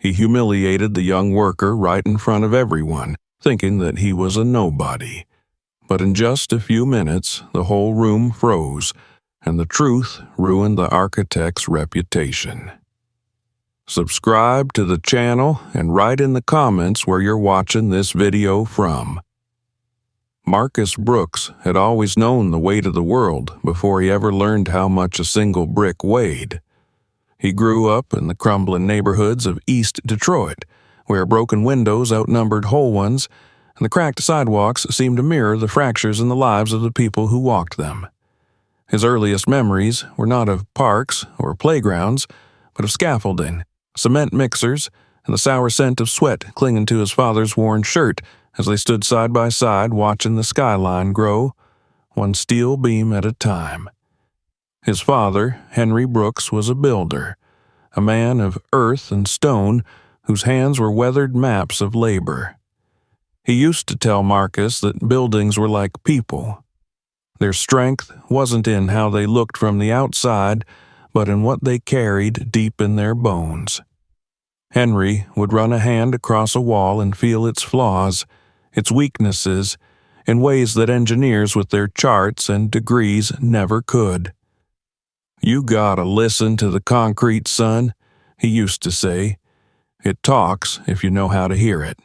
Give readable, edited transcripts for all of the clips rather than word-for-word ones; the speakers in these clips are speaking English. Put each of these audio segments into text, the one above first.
He humiliated the young worker right in front of everyone, thinking that he was a nobody. But in just a few minutes, the whole room froze, and the truth ruined the architect's reputation. Subscribe to the channel and write in the comments where you're watching this video from. Marcus Brooks had always known the weight of the world before he ever learned how much a single brick weighed. He grew up in the crumbling neighborhoods of East Detroit, where broken windows outnumbered whole ones, and the cracked sidewalks seemed to mirror the fractures in the lives of the people who walked them. His earliest memories were not of parks or playgrounds, but of scaffolding, cement mixers, and the sour scent of sweat clinging to his father's worn shirt as they stood side by side watching the skyline grow, one steel beam at a time. His father, Henry Brooks, was a builder, a man of earth and stone whose hands were weathered maps of labor. He used to tell Marcus that buildings were like people. Their strength wasn't in how they looked from the outside, but in what they carried deep in their bones. Henry would run a hand across a wall and feel its flaws, its weaknesses, in ways that engineers with their charts and degrees never could. "You gotta listen to the concrete, son," he used to say. "It talks if you know how to hear it."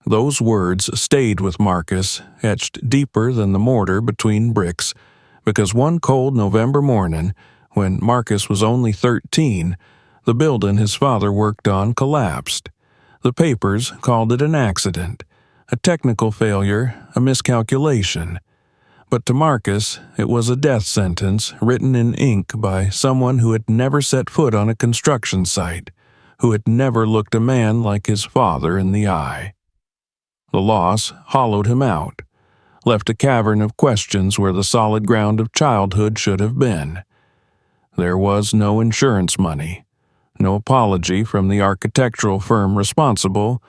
Those words stayed with Marcus, etched deeper than the mortar between bricks, because one cold November morning, when Marcus was only 13, the building his father worked on collapsed. The papers called it an accident, a technical failure, a miscalculation. But to Marcus, it was a death sentence written in ink by someone who had never set foot on a construction site, who had never looked a man like his father in the eye. The loss hollowed him out, left a cavern of questions where the solid ground of childhood should have been. There was no insurance money, no apology from the architectural firm responsible,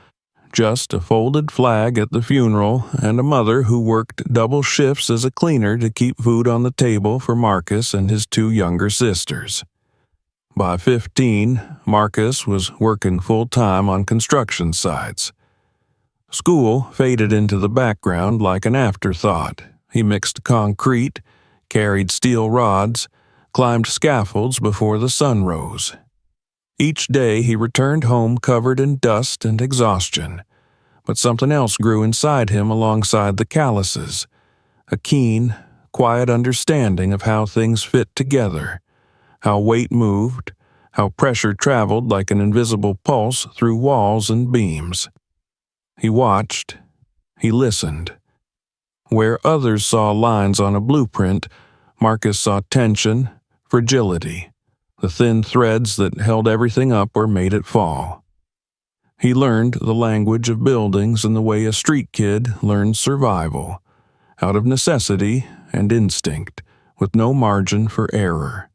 just a folded flag at the funeral and a mother who worked double shifts as a cleaner to keep food on the table for Marcus and his two younger sisters. By 15, Marcus was working full-time on construction sites. School faded into the background like an afterthought. He mixed concrete, carried steel rods, climbed scaffolds before the sun rose. Each day he returned home covered in dust and exhaustion, but something else grew inside him alongside the calluses, a keen, quiet understanding of how things fit together, how weight moved, how pressure traveled like an invisible pulse through walls and beams. He watched, he listened. Where others saw lines on a blueprint, Marcus saw tension, fragility, the thin threads that held everything up or made it fall. He learned the language of buildings in the way a street kid learns survival, out of necessity and instinct, with no margin for error.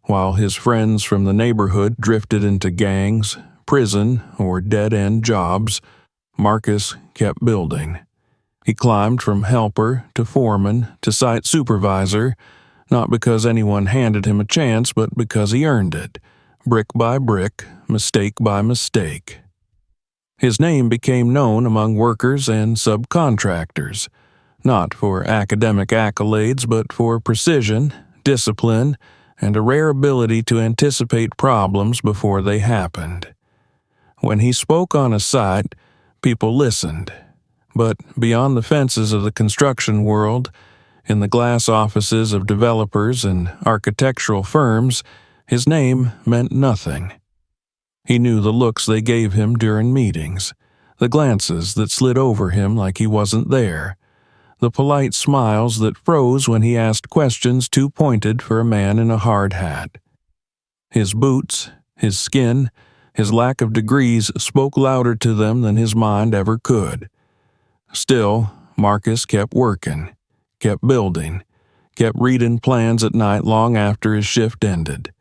While his friends from the neighborhood drifted into gangs, prison, or dead-end jobs, Marcus kept building. He climbed from helper to foreman to site supervisor, not because anyone handed him a chance, but because he earned it, brick by brick, mistake by mistake. His name became known among workers and subcontractors, not for academic accolades, but for precision, discipline, and a rare ability to anticipate problems before they happened. When he spoke on a site, people listened, but beyond the fences of the construction world, in the glass offices of developers and architectural firms, his name meant nothing. He knew the looks they gave him during meetings, the glances that slid over him like he wasn't there, the polite smiles that froze when he asked questions too pointed for a man in a hard hat. His boots, his skin, his lack of degrees spoke louder to them than his mind ever could. Still, Marcus kept working, kept building, kept reading plans at night long after his shift ended.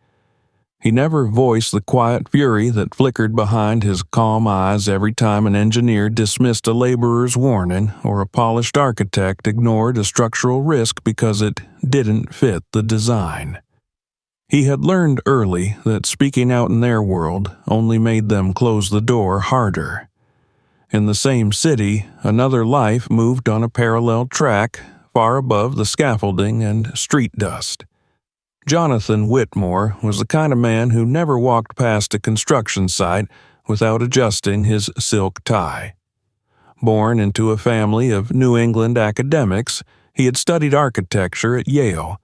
He never voiced the quiet fury that flickered behind his calm eyes every time an engineer dismissed a laborer's warning or a polished architect ignored a structural risk because it didn't fit the design. He had learned early that speaking out in their world only made them close the door harder. In the same city, another life moved on a parallel track far above the scaffolding and street dust. Jonathan Whitmore was the kind of man who never walked past a construction site without adjusting his silk tie. Born into a family of New England academics, he had studied architecture at Yale,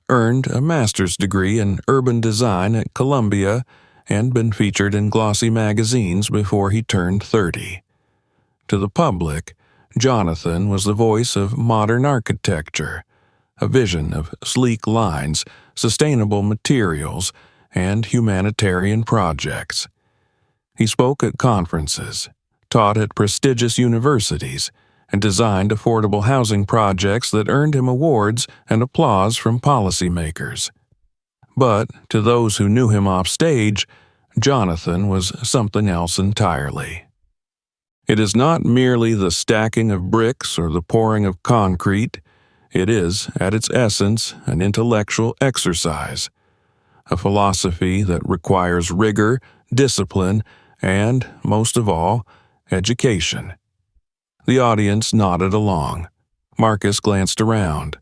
earned a master's degree in urban design at Columbia, and been featured in glossy magazines before he turned 30. To the public, Jonathan was the voice of modern architecture, a vision of sleek lines, sustainable materials, and humanitarian projects. He spoke at conferences, taught at prestigious universities, and designed affordable housing projects that earned him awards and applause from policymakers. But to those who knew him off stage, Jonathan was something else entirely. It is not merely the stacking of bricks or the pouring of concrete. It is, at its essence, an intellectual exercise, a philosophy that requires rigor, discipline, and, most of all, education. The audience nodded along. Marcus glanced around.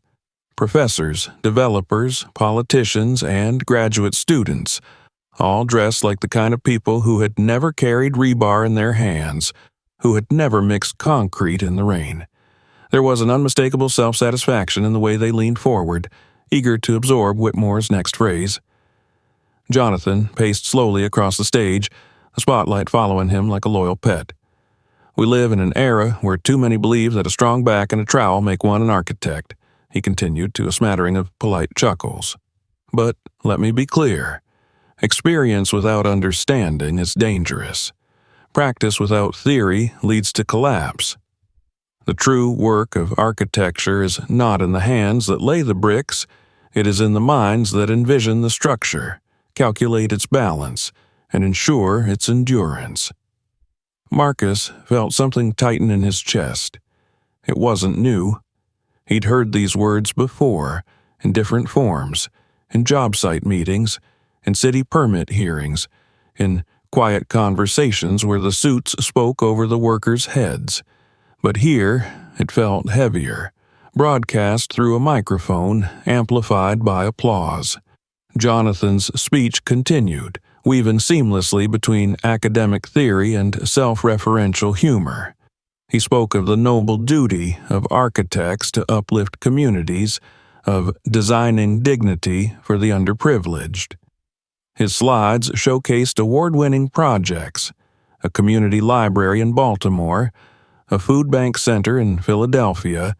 Professors, developers, politicians, and graduate students, all dressed like the kind of people who had never carried rebar in their hands, who had never mixed concrete in the rain. There was an unmistakable self-satisfaction in the way they leaned forward, eager to absorb Whitmore's next phrase. Jonathan paced slowly across the stage, the spotlight following him like a loyal pet. We live in an era where too many believe that a strong back and a trowel make one an architect, he continued to a smattering of polite chuckles. But let me be clear. Experience without understanding is dangerous. Practice without theory leads to collapse. The true work of architecture is not in the hands that lay the bricks, it is in the minds that envision the structure, calculate its balance, and ensure its endurance. Marcus felt something tighten in his chest. It wasn't new. He'd heard these words before, in different forms, in job site meetings, in city permit hearings, in quiet conversations where the suits spoke over the workers' heads. But here, it felt heavier, broadcast through a microphone, amplified by applause. Jonathan's speech continued, weaving seamlessly between academic theory and self-referential humor. He spoke of the noble duty of architects to uplift communities, of designing dignity for the underprivileged. His slides showcased award-winning projects, a community library in Baltimore, a food bank center in Philadelphia,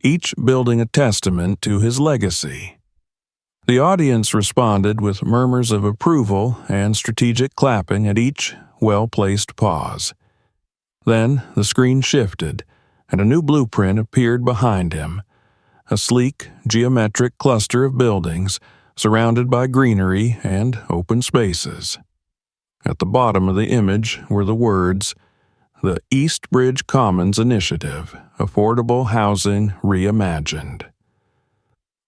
each building a testament to his legacy. The audience responded with murmurs of approval and strategic clapping at each well-placed pause. Then the screen shifted, and a new blueprint appeared behind him, a sleek, geometric cluster of buildings surrounded by greenery and open spaces. At the bottom of the image were the words, "The East Bridge Commons Initiative, Affordable Housing Reimagined."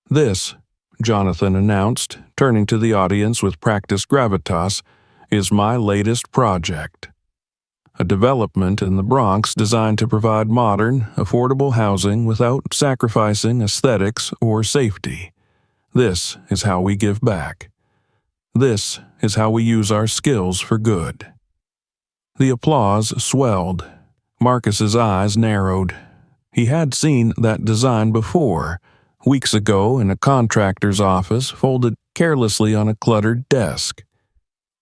"This," Jonathan announced, turning to the audience with practiced gravitas, "is my latest project. A development in the Bronx designed to provide modern, affordable housing without sacrificing aesthetics or safety. This is how we give back. This is how we use our skills for good." The applause swelled. Marcus's eyes narrowed. He had seen that design before, weeks ago in a contractor's office folded carelessly on a cluttered desk.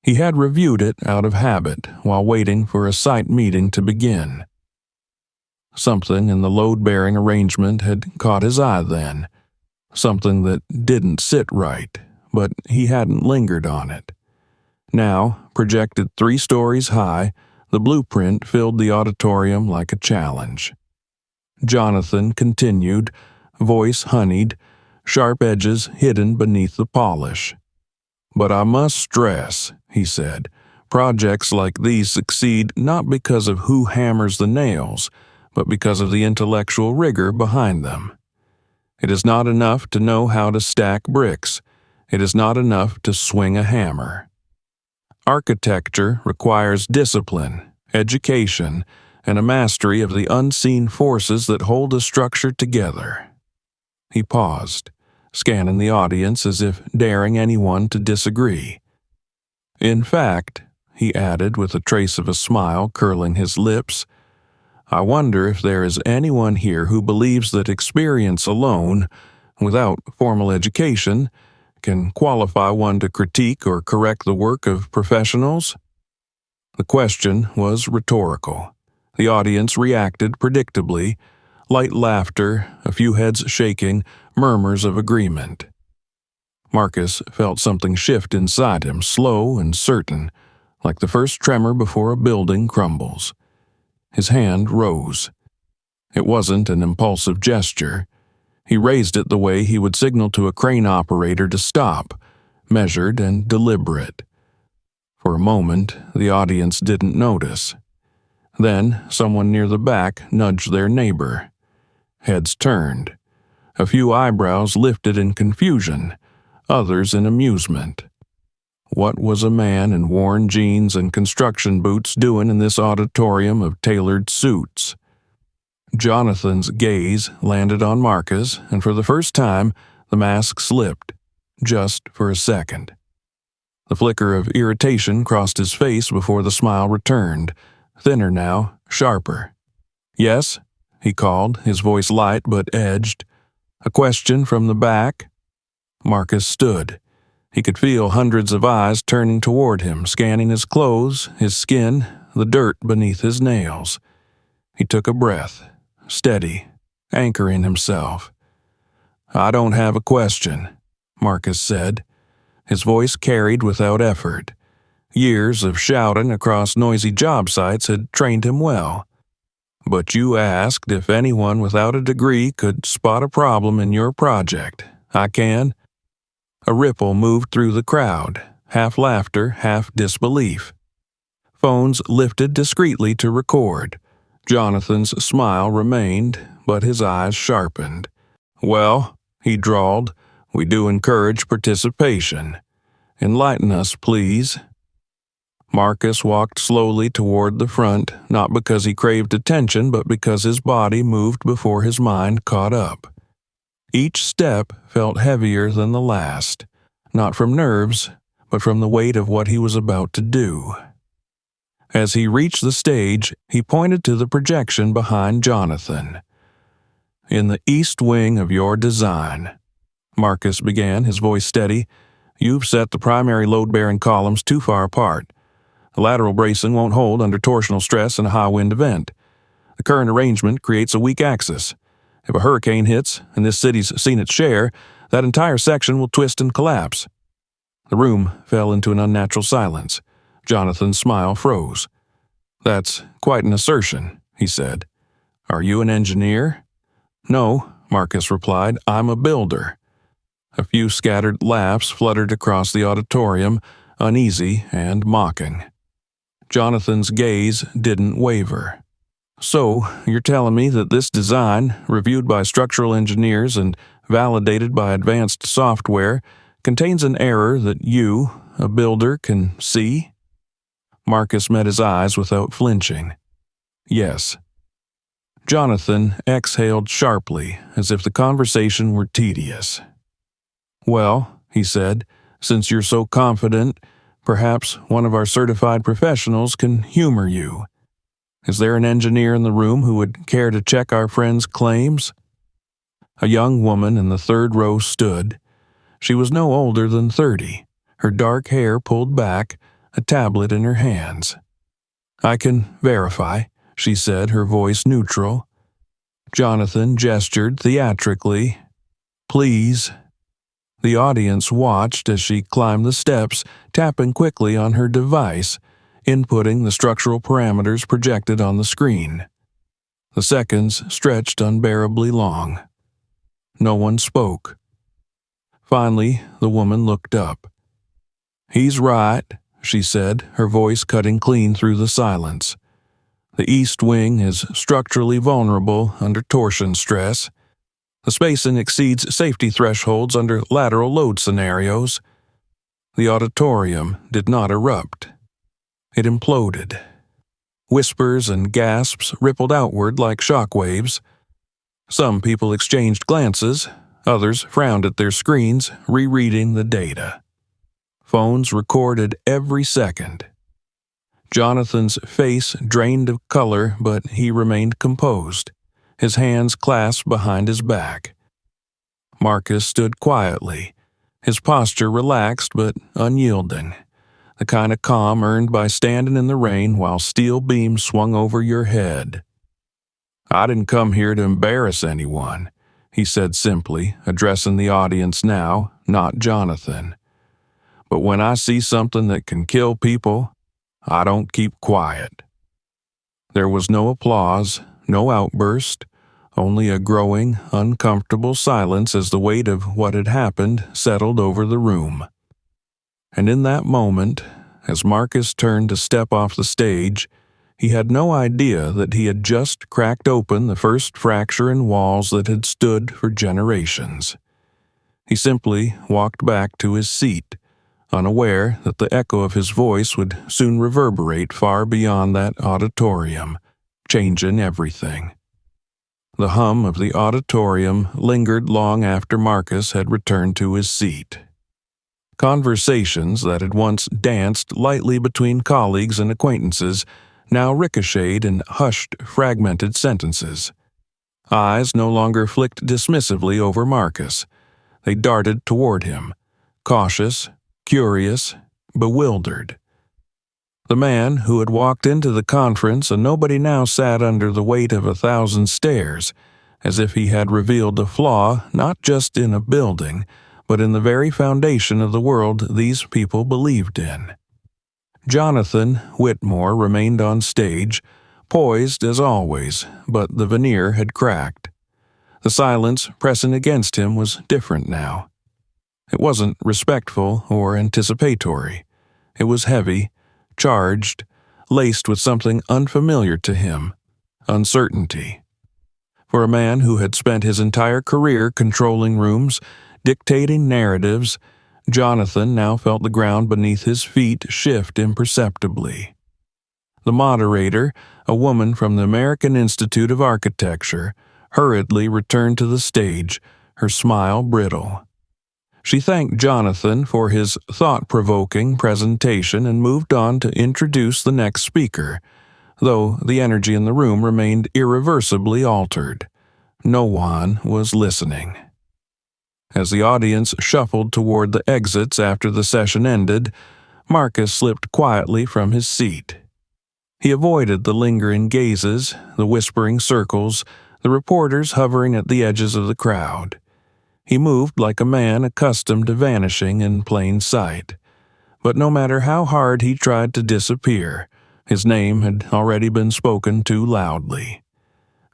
He had reviewed it out of habit while waiting for a site meeting to begin. Something in the load-bearing arrangement had caught his eye then, something that didn't sit right, but he hadn't lingered on it. Now, projected 3 stories high, the blueprint filled the auditorium like a challenge. Jonathan continued, voice honeyed, sharp edges hidden beneath the polish. "But I must stress," he said, "projects like these succeed not because of who hammers the nails, but because of the intellectual rigor behind them. It is not enough to know how to stack bricks. It is not enough to swing a hammer. Architecture requires discipline, education, and a mastery of the unseen forces that hold a structure together. He paused, scanning the audience as if daring anyone to disagree. In fact, he added with a trace of a smile curling his lips, I wonder if there is anyone here who believes that experience alone, without formal education, can qualify one to critique or correct the work of professionals? The question was rhetorical. The audience reacted predictably, light laughter, a few heads shaking, murmurs of agreement. Marcus felt something shift inside him, slow and certain, like the first tremor before a building crumbles. His hand rose. It wasn't an impulsive gesture. He raised it the way he would signal to a crane operator to stop, measured and deliberate. For a moment, the audience didn't notice. Then, someone near the back nudged their neighbor. Heads turned. A few eyebrows lifted in confusion, others in amusement. What was a man in worn jeans and construction boots doing in this auditorium of tailored suits? Jonathan's gaze landed on Marcus, and for the first time, the mask slipped, just for a second. The flicker of irritation crossed his face before the smile returned, thinner now, sharper. Yes, he called, his voice light but edged. A question from the back? Marcus stood. He could feel hundreds of eyes turning toward him, scanning his clothes, his skin, the dirt beneath his nails. He took a breath, steady, anchoring himself. I don't have a question, Marcus said. His voice carried without effort. Years of shouting across noisy job sites had trained him well. But you asked if anyone without a degree could spot a problem in your project. I can. A ripple moved through the crowd, half laughter, half disbelief. Phones lifted discreetly to record. Jonathan's smile remained, but his eyes sharpened. Well, he drawled, we do encourage participation. Enlighten us, please. Marcus walked slowly toward the front, not because he craved attention, but because his body moved before his mind caught up. Each step felt heavier than the last, not from nerves, but from the weight of what he was about to do. As he reached the stage, he pointed to the projection behind Jonathan. In the east wing of your design, Marcus began, his voice steady, you've set the primary load-bearing columns too far apart. The lateral bracing won't hold under torsional stress in a high-wind event. The current arrangement creates a weak axis. If a hurricane hits, and this city's seen its share, that entire section will twist and collapse. The room fell into an unnatural silence. Jonathan's smile froze. That's quite an assertion, he said. Are you an engineer? No, Marcus replied. I'm a builder. A few scattered laughs fluttered across the auditorium, uneasy and mocking. Jonathan's gaze didn't waver. So, you're telling me that this design, reviewed by structural engineers and validated by advanced software, contains an error that you, a builder, can see? Marcus met his eyes without flinching. Yes. Jonathan exhaled sharply, as if the conversation were tedious. Well, he said, since you're so confident, perhaps one of our certified professionals can humor you. Is there an engineer in the room who would care to check our friend's claims? A young woman in the third row stood. She was no older than 30, her dark hair pulled back, a tablet in her hands. I can verify, she said, her voice neutral. Jonathan gestured theatrically. Please. The audience watched as she climbed the steps, tapping quickly on her device, inputting the structural parameters projected on the screen. The seconds stretched unbearably long. No one spoke. Finally, the woman looked up. He's right, she said, her voice cutting clean through the silence. The east wing is structurally vulnerable under torsion stress. The spacing exceeds safety thresholds under lateral load scenarios. The auditorium did not erupt. It imploded. Whispers and gasps rippled outward like shock waves. Some people exchanged glances, others frowned at their screens, rereading the data. Phones recorded every second. Jonathan's face drained of color, but he remained composed, his hands clasped behind his back. Marcus stood quietly, his posture relaxed but unyielding, the kind of calm earned by standing in the rain while steel beams swung over your head. "I didn't come here to embarrass anyone," he said simply, addressing the audience now, not Jonathan. "But when I see something that can kill people, I don't keep quiet." There was no applause, no outburst, only a growing, uncomfortable silence as the weight of what had happened settled over the room. And in that moment, as Marcus turned to step off the stage, he had no idea that he had just cracked open the first fracture in walls that had stood for generations. He simply walked back to his seat, unaware that the echo of his voice would soon reverberate far beyond that auditorium, changing everything. The hum of the auditorium lingered long after Marcus had returned to his seat. Conversations that had once danced lightly between colleagues and acquaintances now ricocheted in hushed, fragmented sentences. Eyes no longer flicked dismissively over Marcus. They darted toward him, cautious, curious, bewildered. The man who had walked into the conference and nobody now sat under the weight of 1,000 stares, as if he had revealed a flaw not just in a building, but in the very foundation of the world these people believed in. Jonathan Whitmore remained on stage, poised as always, but the veneer had cracked. The silence pressing against him was different now. It wasn't respectful or anticipatory. It was heavy, charged, laced with something unfamiliar to him, uncertainty. For a man who had spent his entire career controlling rooms, dictating narratives, Jonathan now felt the ground beneath his feet shift imperceptibly. The moderator, a woman from the American Institute of Architecture, hurriedly returned to the stage, her smile brittle. She thanked Jonathan for his thought-provoking presentation and moved on to introduce the next speaker, though the energy in the room remained irreversibly altered. No one was listening. As the audience shuffled toward the exits after the session ended, Marcus slipped quietly from his seat. He avoided the lingering gazes, the whispering circles, the reporters hovering at the edges of the crowd. He moved like a man accustomed to vanishing in plain sight. But no matter how hard he tried to disappear, his name had already been spoken too loudly.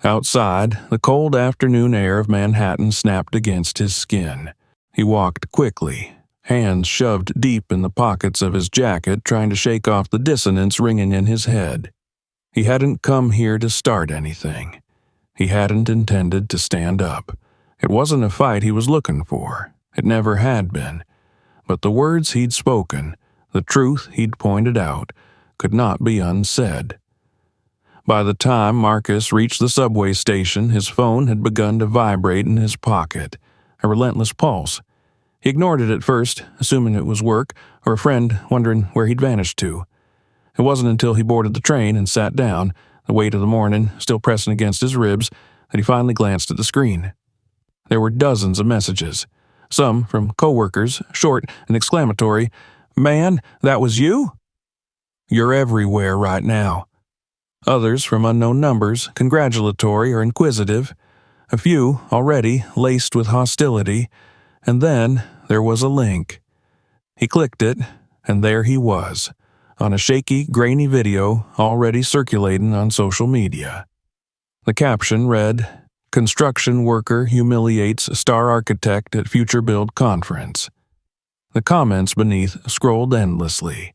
Outside, the cold afternoon air of Manhattan snapped against his skin. He walked quickly, hands shoved deep in the pockets of his jacket, trying to shake off the dissonance ringing in his head. He hadn't come here to start anything. He hadn't intended to stand up. It wasn't a fight he was looking for. It never had been. But the words he'd spoken, the truth he'd pointed out, could not be unsaid. By the time Marcus reached the subway station, his phone had begun to vibrate in his pocket, a relentless pulse. He ignored it at first, assuming it was work or a friend wondering where he'd vanished to. It wasn't until he boarded the train and sat down, the weight of the morning still pressing against his ribs, that he finally glanced at the screen. There were dozens of messages, some from coworkers, short and exclamatory. "Man, that was you? You're everywhere right now." Others from unknown numbers, congratulatory or inquisitive. A few already laced with hostility. And then there was a link. He clicked it, and there he was, on a shaky, grainy video already circulating on social media. The caption read, "Construction worker humiliates star architect at future build conference." The comments beneath scrolled endlessly,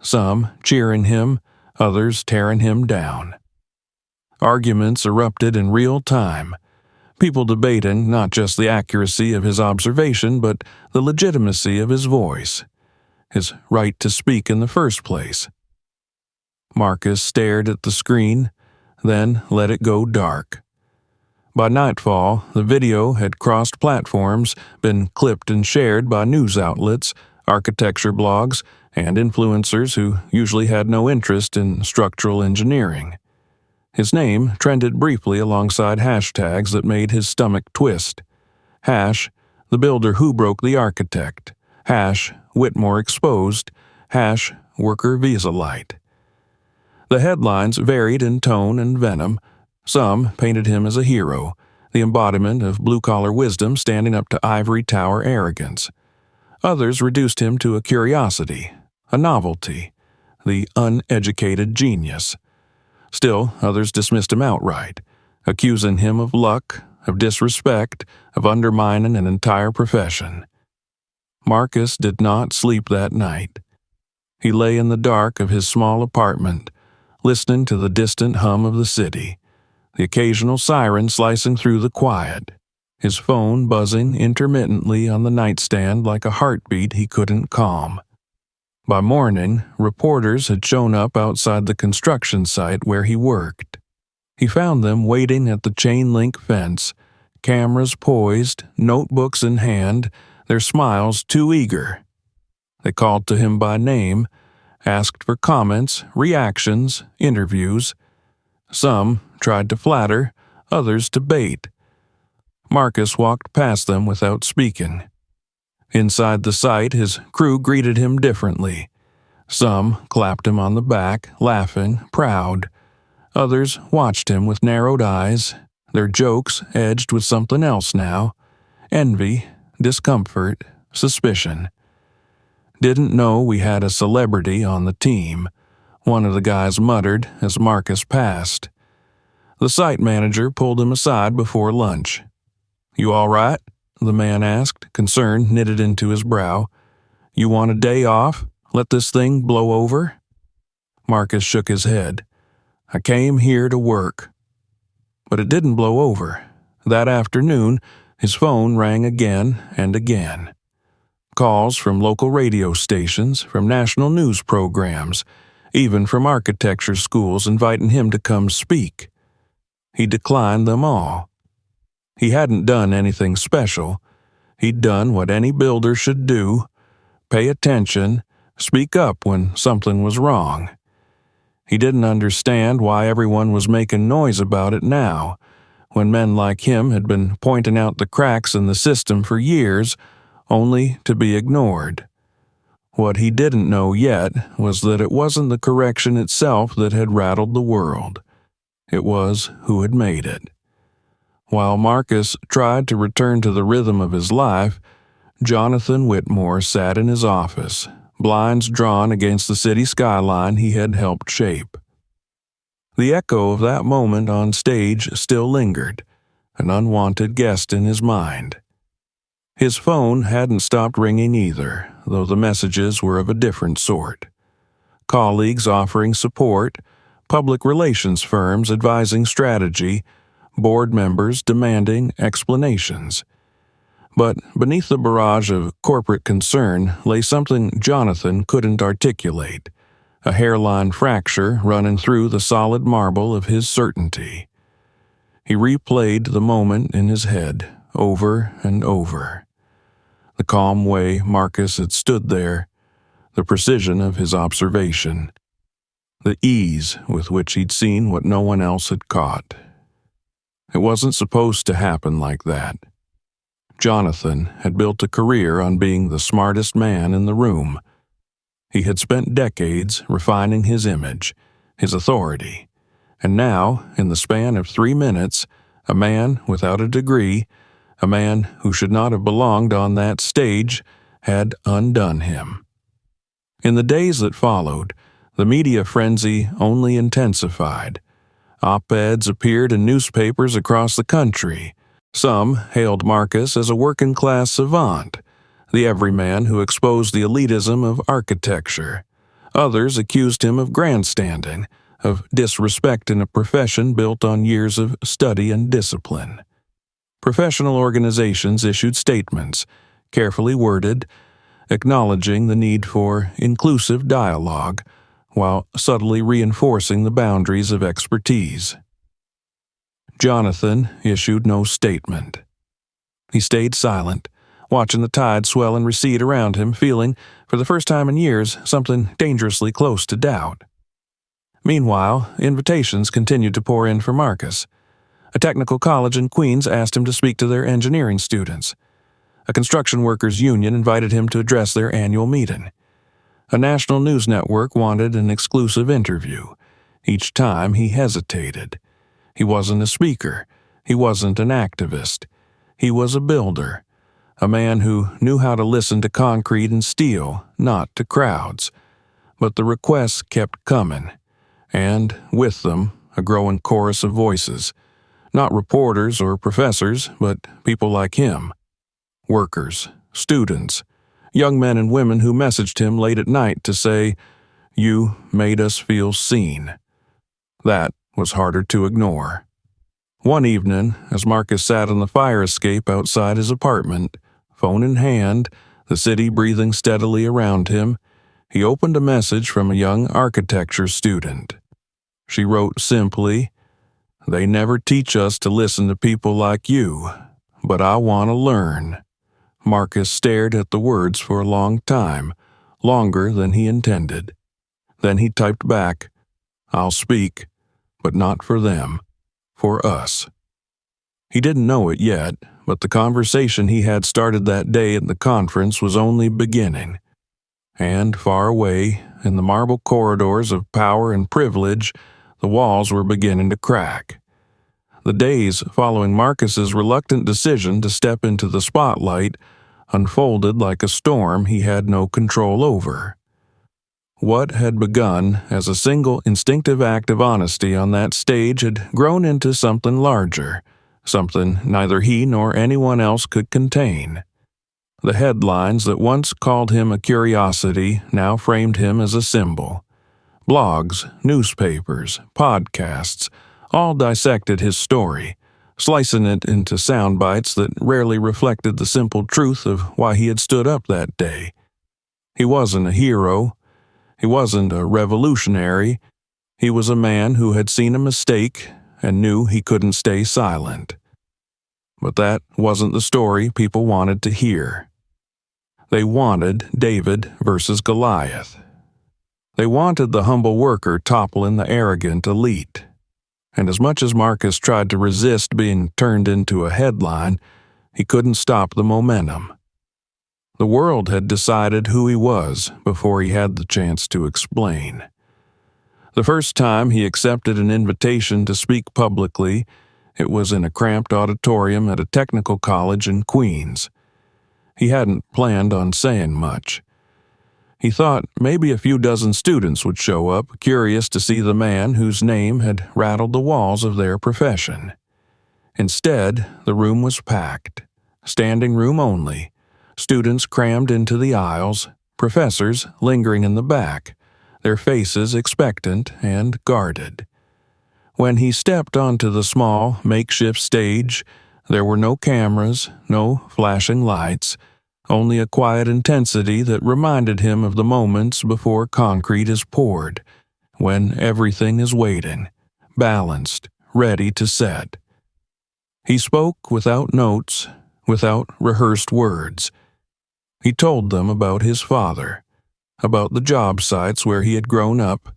some cheering him, others tearing him down. Arguments erupted in real time. People debating not just the accuracy of his observation, but the legitimacy of his voice, his right to speak in the first place. Marcus stared at the screen, then let it go dark. By nightfall, the video had crossed platforms, been clipped and shared by news outlets, architecture blogs, and influencers who usually had no interest in structural engineering. His name trended briefly alongside hashtags that made his stomach twist. Hash, the builder who broke the architect. Hash, Whitmore exposed. Hash, worker visa light. The headlines varied in tone and venom. Some painted him as a hero, the embodiment of blue-collar wisdom standing up to ivory tower arrogance. Others reduced him to a curiosity, a novelty, the uneducated genius. Still, others dismissed him outright, accusing him of luck, of disrespect, of undermining an entire profession. Marcus did not sleep that night. He lay in the dark of his small apartment, listening to the distant hum of the city, the occasional siren slicing through the quiet, his phone buzzing intermittently on the nightstand like a heartbeat he couldn't calm. By morning, reporters had shown up outside the construction site where he worked. He found them waiting at the chain-link fence, cameras poised, notebooks in hand, their smiles too eager. They called to him by name, asked for comments, reactions, interviews. Some tried to flatter, others to bait. Marcus walked past them without speaking. Inside the site, his crew greeted him differently. Some clapped him on the back, laughing, proud. Others watched him with narrowed eyes, their jokes edged with something else now: envy, discomfort, suspicion. "Didn't know we had a celebrity on the team," one of the guys muttered as Marcus passed. The site manager pulled him aside before lunch. "You all right?" the man asked, concern knitted into his brow. "You want a day off? Let this thing blow over?" Marcus shook his head. "I came here to work." But it didn't blow over. That afternoon, his phone rang again and again. Calls from local radio stations, from national news programs, even from architecture schools inviting him to come speak. He declined them all. He hadn't done anything special. He'd done what any builder should do: pay attention, speak up when something was wrong. He didn't understand why everyone was making noise about it now, when men like him had been pointing out the cracks in the system for years, only to be ignored. What he didn't know yet was that it wasn't the correction itself that had rattled the world. It was who had made it. While Marcus tried to return to the rhythm of his life, Jonathan Whitmore sat in his office, blinds drawn against the city skyline he had helped shape. The echo of that moment on stage still lingered, an unwanted guest in his mind. His phone hadn't stopped ringing either, though the messages were of a different sort. Colleagues offering support, public relations firms advising strategy, board members demanding explanations. But beneath the barrage of corporate concern lay something Jonathan couldn't articulate, a hairline fracture running through the solid marble of his certainty. He replayed the moment in his head over and over. The calm way Marcus had stood there, the precision of his observation, the ease with which he'd seen what no one else had caught. It wasn't supposed to happen like that. Jonathan had built a career on being the smartest man in the room. He had spent decades refining his image, his authority, and now, in the span of 3 minutes, a man without a degree, a man who should not have belonged on that stage, had undone him. In the days that followed, the media frenzy only intensified. Op-eds appeared in newspapers across the country. Some hailed Marcus as a working-class savant, the everyman who exposed the elitism of architecture. Others accused him of grandstanding, of disrespecting a profession built on years of study and discipline. Professional organizations issued statements, carefully worded, acknowledging the need for inclusive dialogue while subtly reinforcing the boundaries of expertise. Jonathan issued no statement. He stayed silent, watching the tide swell and recede around him, feeling, for the first time in years, something dangerously close to doubt. Meanwhile, invitations continued to pour in for Marcus. A technical college in Queens asked him to speak to their engineering students. A construction workers' union invited him to address their annual meeting. A national news network wanted an exclusive interview. Each time he hesitated. He wasn't a speaker. He wasn't an activist. He was a builder, a man who knew how to listen to concrete and steel, not to crowds. But the requests kept coming, and with them, a growing chorus of voices. Not reporters or professors, but people like him. Workers, students, young men and women who messaged him late at night to say, "You made us feel seen." That was harder to ignore. One evening, as Marcus sat on the fire escape outside his apartment, phone in hand, the city breathing steadily around him, he opened a message from a young architecture student. She wrote simply, "They never teach us to listen to people like you, but I want to learn." Marcus stared at the words for a long time, longer than he intended. Then he typed back, "I'll speak, but not for them, for us." He didn't know it yet, but the conversation he had started that day at the conference was only beginning. And far away, in the marble corridors of power and privilege, the walls were beginning to crack. The days following Marcus's reluctant decision to step into the spotlight unfolded like a storm he had no control over. What had begun as a single instinctive act of honesty on that stage had grown into something larger, something neither he nor anyone else could contain. The headlines that once called him a curiosity now framed him as a symbol. Blogs, newspapers, podcasts, all dissected his story, slicing it into sound bites that rarely reflected the simple truth of why he had stood up that day. He wasn't a hero. He wasn't a revolutionary. He was a man who had seen a mistake and knew he couldn't stay silent. But that wasn't the story people wanted to hear. They wanted David versus Goliath. They wanted the humble worker toppling the arrogant elite. And as much as Marcus tried to resist being turned into a headline, he couldn't stop the momentum. The world had decided who he was before he had the chance to explain. The first time he accepted an invitation to speak publicly, it was in a cramped auditorium at a technical college in Queens. He hadn't planned on saying much. He thought maybe a few dozen students would show up, curious to see the man whose name had rattled the walls of their profession. Instead, the room was packed, standing room only, students crammed into the aisles, professors lingering in the back, their faces expectant and guarded. When he stepped onto the small, makeshift stage, there were no cameras, no flashing lights, only a quiet intensity that reminded him of the moments before concrete is poured, when everything is waiting, balanced, ready to set. He spoke without notes, without rehearsed words. He told them about his father, about the job sites where he had grown up,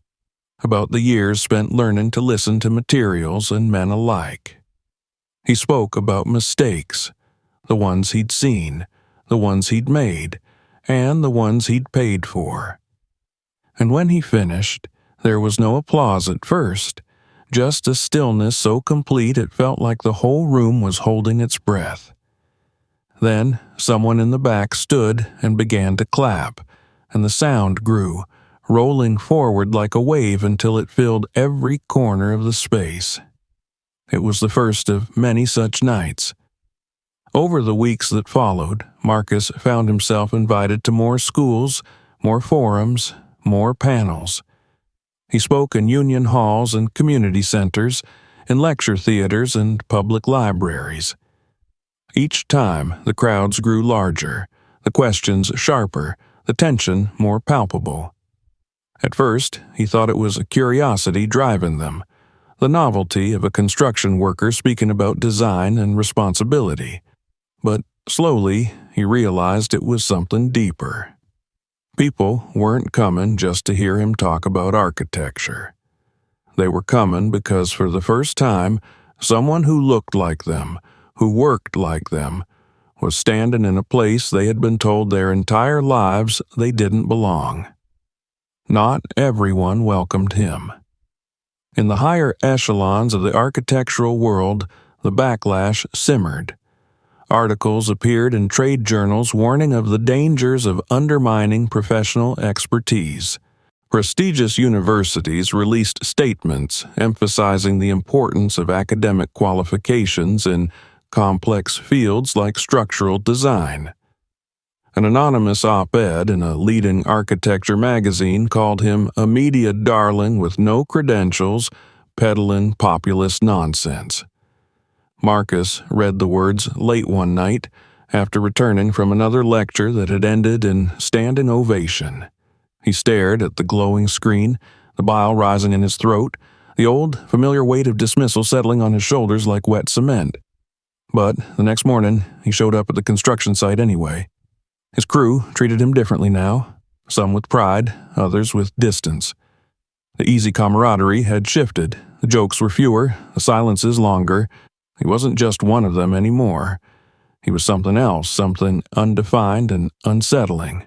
about the years spent learning to listen to materials and men alike. He spoke about mistakes, the ones he'd seen, the ones he'd made, and the ones he'd paid for. And when he finished, there was no applause at first, just a stillness so complete it felt like the whole room was holding its breath. Then someone in the back stood and began to clap, and the sound grew, rolling forward like a wave until it filled every corner of the space. It was the first of many such nights. Over the weeks that followed, Marcus found himself invited to more schools, more forums, more panels. He spoke in union halls and community centers, in lecture theaters and public libraries. Each time, the crowds grew larger, the questions sharper, the tension more palpable. At first, he thought it was a curiosity driving them, the novelty of a construction worker speaking about design and responsibility. But slowly, he realized it was something deeper. People weren't coming just to hear him talk about architecture. They were coming because for the first time, someone who looked like them, who worked like them, was standing in a place they had been told their entire lives they didn't belong. Not everyone welcomed him. In the higher echelons of the architectural world, the backlash simmered. Articles appeared in trade journals warning of the dangers of undermining professional expertise. Prestigious universities released statements emphasizing the importance of academic qualifications in complex fields like structural design. An anonymous op-ed in a leading architecture magazine called him a media darling with no credentials, peddling populist nonsense. Marcus read the words late one night after returning from another lecture that had ended in standing ovation. He stared at the glowing screen, the bile rising in his throat, the old, familiar weight of dismissal settling on his shoulders like wet cement. But the next morning, he showed up at the construction site anyway. His crew treated him differently now, some with pride, others with distance. The easy camaraderie had shifted, the jokes were fewer, the silences longer. He wasn't just one of them anymore. He was something else, something undefined and unsettling.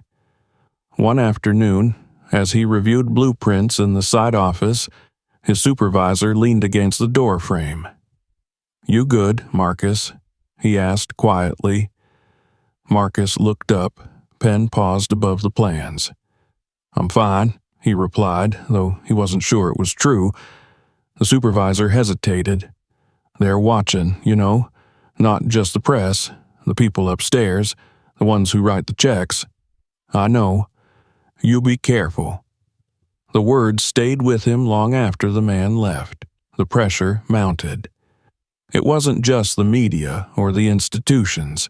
One afternoon, as he reviewed blueprints in the side office, his supervisor leaned against the door frame. "You good, Marcus?" he asked quietly. Marcus looked up, pen paused above the plans. "I'm fine," he replied, though he wasn't sure it was true. The supervisor hesitated. "They're watching, you know, not just the press, the people upstairs, the ones who write the checks." "I know. You be careful." The words stayed with him long after the man left. The pressure mounted. It wasn't just the media or the institutions.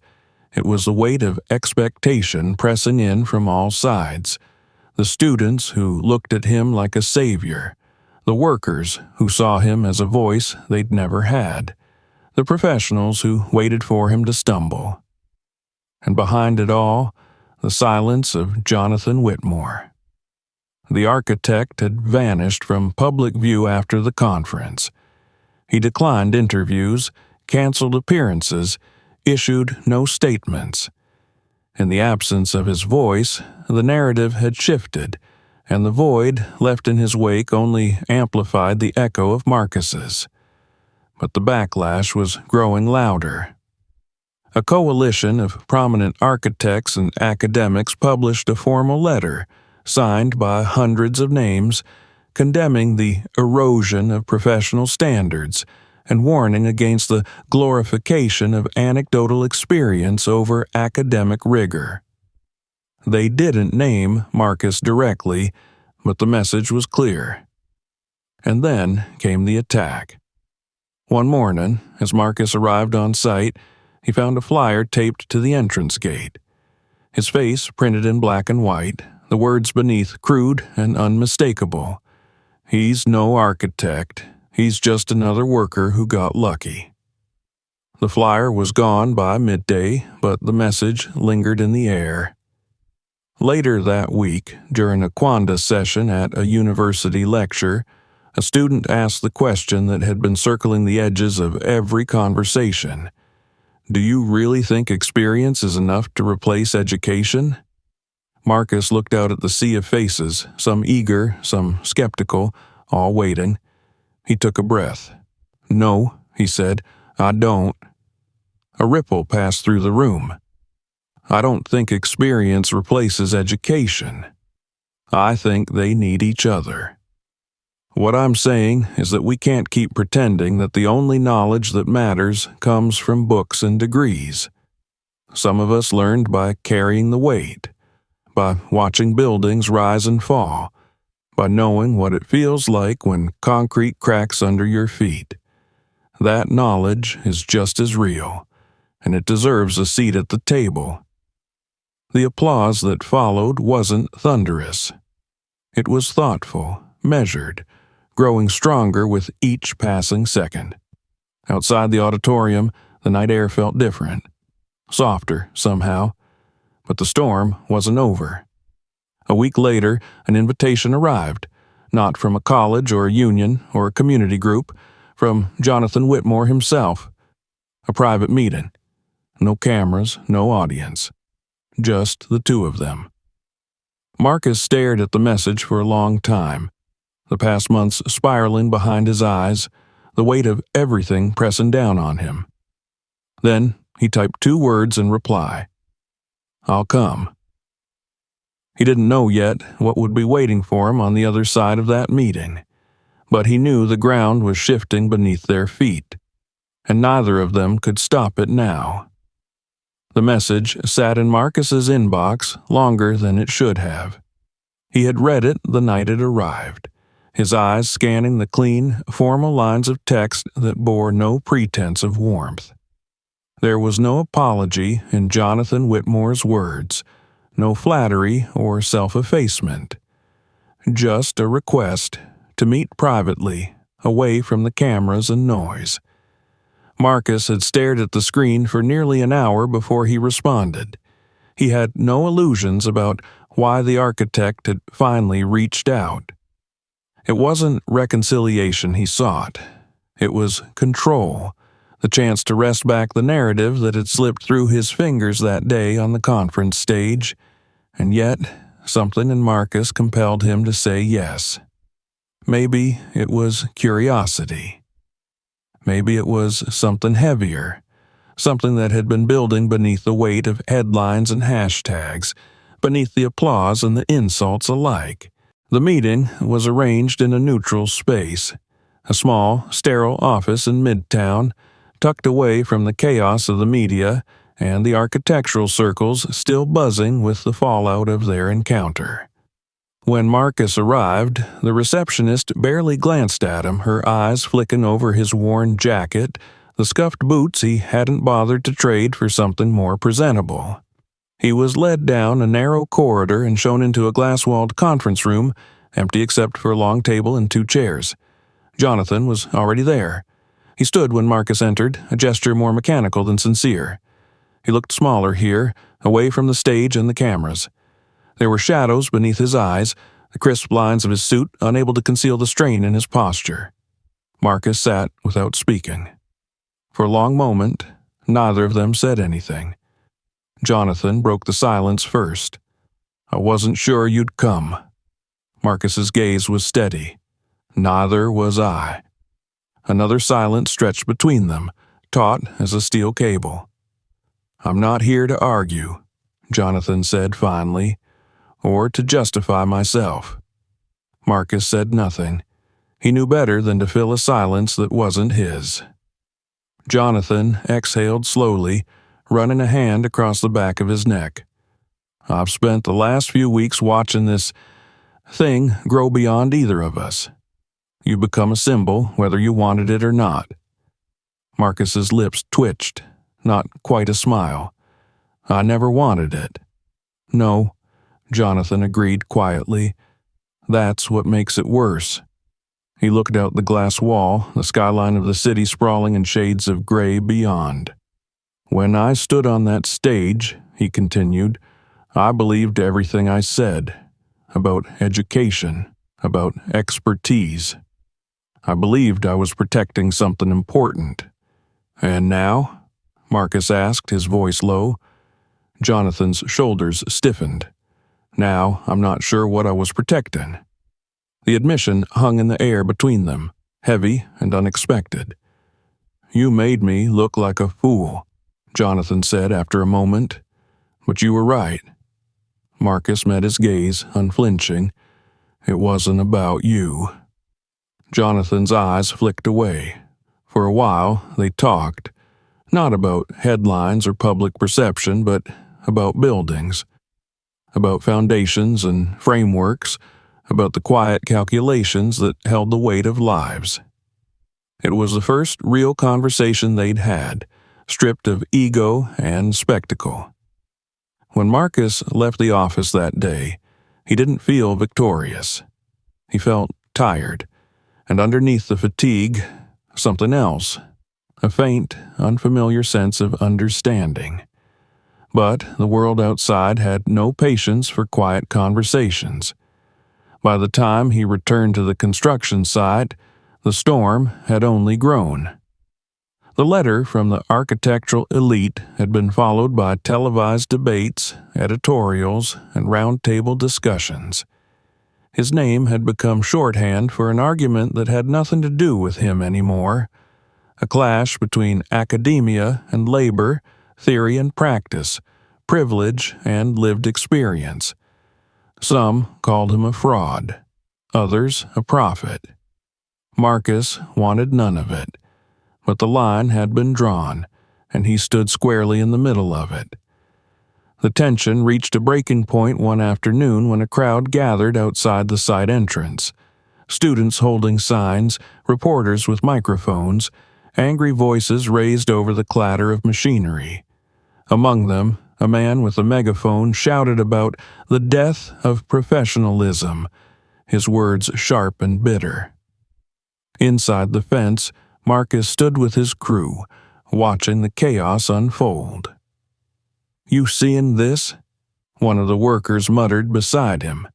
It was the weight of expectation pressing in from all sides. The students who looked at him like a savior. The workers who saw him as a voice they'd never had. The professionals who waited for him to stumble. And behind it all, the silence of Jonathan Whitmore. The architect had vanished from public view after the conference. He declined interviews, canceled appearances, issued no statements. In the absence of his voice, the narrative had shifted, and the void left in his wake only amplified the echo of Marcus's. But the backlash was growing louder. A coalition of prominent architects and academics published a formal letter, signed by hundreds of names, condemning the erosion of professional standards and warning against the glorification of anecdotal experience over academic rigor. They didn't name Marcus directly, but the message was clear. And then came the attack. One morning, as Marcus arrived on site, he found a flyer taped to the entrance gate. His face printed in black and white, the words beneath crude and unmistakable. "He's no architect. He's just another worker who got lucky." The flyer was gone by midday, but the message lingered in the air. Later that week, during a Quanda session at a university lecture, a student asked the question that had been circling the edges of every conversation. "Do you really think experience is enough to replace education?" Marcus looked out at the sea of faces, some eager, some skeptical, all waiting. He took a breath. "No," he said, "I don't." A ripple passed through the room. "I don't think experience replaces education. I think they need each other. What I'm saying is that we can't keep pretending that the only knowledge that matters comes from books and degrees. Some of us learned by carrying the weight, by watching buildings rise and fall, by knowing what it feels like when concrete cracks under your feet. That knowledge is just as real, and it deserves a seat at the table. The applause that followed wasn't thunderous. It was thoughtful, measured, growing stronger with each passing second. Outside the auditorium, the night air felt different, softer somehow, but the storm wasn't over. A week later, an invitation arrived, not from a college or a union or a community group, from Jonathan Whitmore himself. A private meeting. No cameras, no audience. Just the two of them. Marcus stared at the message for a long time, the past months spiraling behind his eyes, the weight of everything pressing down on him. Then he typed 2 words in reply. "I'll come." He didn't know yet what would be waiting for him on the other side of that meeting, but he knew the ground was shifting beneath their feet, and neither of them could stop it now. The message sat in Marcus's inbox longer than it should have. He had read it the night it arrived, his eyes scanning the clean, formal lines of text that bore no pretense of warmth. There was no apology in Jonathan Whitmore's words, no flattery or self-effacement. Just a request to meet privately, away from the cameras and noise. Marcus had stared at the screen for nearly an hour before he responded. He had no illusions about why the architect had finally reached out. It wasn't reconciliation he sought. It was control, the chance to wrest back the narrative that had slipped through his fingers that day on the conference stage, and yet something in Marcus compelled him to say yes. Maybe it was curiosity. Maybe it was something heavier, something that had been building beneath the weight of headlines and hashtags, beneath the applause and the insults alike. The meeting was arranged in a neutral space, a small, sterile office in Midtown, tucked away from the chaos of the media and the architectural circles still buzzing with the fallout of their encounter. When Marcus arrived, the receptionist barely glanced at him, her eyes flicking over his worn jacket, the scuffed boots he hadn't bothered to trade for something more presentable. He was led down a narrow corridor and shown into a glass-walled conference room, empty except for a long table and 2 chairs. Jonathan was already there. He stood when Marcus entered, a gesture more mechanical than sincere. He looked smaller here, away from the stage and the cameras. There were shadows beneath his eyes, the crisp lines of his suit unable to conceal the strain in his posture. Marcus sat without speaking. For a long moment, neither of them said anything. Jonathan broke the silence first. "I wasn't sure you'd come." Marcus's gaze was steady. "Neither was I." Another silence stretched between them, taut as a steel cable. "I'm not here to argue," Jonathan said finally, "or to justify myself." Marcus said nothing. He knew better than to fill a silence that wasn't his. Jonathan exhaled slowly, running a hand across the back of his neck. "I've spent the last few weeks watching this thing grow beyond either of us. You become a symbol, whether you wanted it or not." Marcus's lips twitched, not quite a smile. "I never wanted it." "No," Jonathan agreed quietly. "That's what makes it worse." He looked out the glass wall, the skyline of the city sprawling in shades of gray beyond. "When I stood on that stage," he continued, "I believed everything I said. About education, about expertise. I believed I was protecting something important. And now?" Marcus asked, his voice low. Jonathan's shoulders stiffened. "Now I'm not sure what I was protecting." The admission hung in the air between them, heavy and unexpected. "You made me look like a fool," Jonathan said after a moment. "But you were right." Marcus met his gaze, unflinching. "It wasn't about you." Jonathan's eyes flicked away. For a while, they talked, not about headlines or public perception, but about buildings, about foundations and frameworks, about the quiet calculations that held the weight of lives. It was the first real conversation they'd had, stripped of ego and spectacle. When Marcus left the office that day, he didn't feel victorious. He felt tired, and underneath the fatigue, something else, a faint, unfamiliar sense of understanding. But the world outside had no patience for quiet conversations. By the time he returned to the construction site, the storm had only grown. The letter from the architectural elite had been followed by televised debates, editorials, and roundtable discussions. His name had become shorthand for an argument that had nothing to do with him anymore, a clash between academia and labor, theory and practice, privilege and lived experience. Some called him a fraud, others a prophet. Marcus wanted none of it, but the line had been drawn, and he stood squarely in the middle of it. The tension reached a breaking point one afternoon when a crowd gathered outside the site entrance. Students holding signs, reporters with microphones, angry voices raised over the clatter of machinery. Among them, a man with a megaphone shouted about the death of professionalism, his words sharp and bitter. Inside the fence, Marcus stood with his crew, watching the chaos unfold. "You seein' this?" one of the workers muttered beside him.